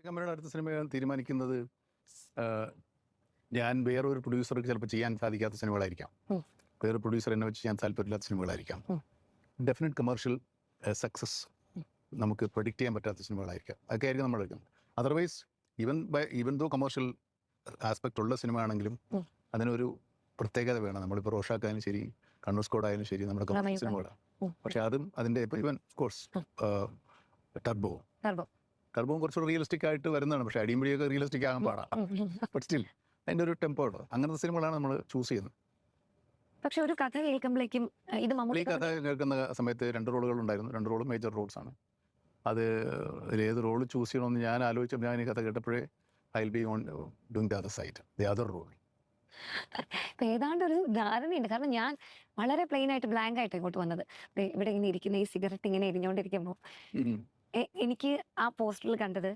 കമ്പനിയുടെ അടുത്ത സിനിമ തീരുമാനിക്കുന്നത് ഞാൻ വേറൊരു പ്രൊഡ്യൂസർക്ക് ചിലപ്പോൾ ചെയ്യാൻ സാധിക്കാത്ത സിനിമകളായിരിക്കാം. വേറൊരു പ്രൊഡ്യൂസർ എന്നെ വെച്ച് ചെയ്യാൻ താല്പര്യമില്ലാത്ത സിനിമകളായിരിക്കാം. ഡെഫിനറ്റ് കമേഴ്ഷ്യൽ സക്സസ് നമുക്ക് പ്രൊഡിക്റ്റ് ചെയ്യാൻ പറ്റാത്ത സിനിമകളായിരിക്കാം. അതൊക്കെ ആയിരിക്കും നമ്മൾ എടുക്കുന്നത്. Otherwise even though commercial aspect ഉള്ള സിനിമ ആണെങ്കിലും അതിനൊരു പ്രത്യേകത വേണം. നമ്മളിപ്പോൾ റോഷാക്കായാലും ശരി, കണ്ണൂർ സ്ക്വാഡ് ആയാലും ശരി, നമ്മുടെ കമേഴ്ഷ്യൽ സിനിമകളാണ്. പക്ഷെ അതും അതിൻ്റെ ഇപ്പോൾ ഈവൻ കോഴ്സ് ടർബോവും കുറച്ചുകൂടെ റിയലിസ്റ്റിക് ആയിട്ട് വരുന്നതാണ്. പക്ഷേ അടിയുമ്പടിയൊക്കെ റിയലിസ്റ്റിക് ആകാൻ പാടാം. ബട്ട് സ്റ്റിൽ അതിൻ്റെ ഒരു ടെമ്പോ ഉണ്ട്. അങ്ങനത്തെ സിനിമകളാണ് നമ്മൾ ചൂസ് ചെയ്യുന്നത്. പക്ഷെ ഒരു കഥ കേൾക്കുമ്പോഴേക്കും ഇത് ഈ കഥ കേൾക്കുന്ന സമയത്ത് 2 റോളുകൾ ഉണ്ടായിരുന്നു. 2 റോളും മേജർ റോൾസ് ആണ്. അത് ഏത് റോൾ ചൂസ് ചെയ്യണമെന്ന് ഞാൻ ആലോചിച്ചപ്പോൾ ഞാൻ ഈ കഥ കേട്ടപ്പോഴേ I will be on doing the other side, the other role. ഏതാണ്ട് ഒരു ധാരണയുണ്ട്. കാരണം ഞാൻ വളരെ പ്ലെയിൻ ആയിട്ട് ബ്ലാങ്ക് ആയിട്ട് ഇങ്ങോട്ട് വന്നത്. ഇവിടെ ഇങ്ങനെ ഇരിക്കുന്ന ഈ സിഗരറ്റ് ഇങ്ങനെ എരിഞ്ഞുകൊണ്ടിരിക്കുമ്പോൾ എനിക്ക് ആ പോസ്റ്ററിൽ കണ്ടത്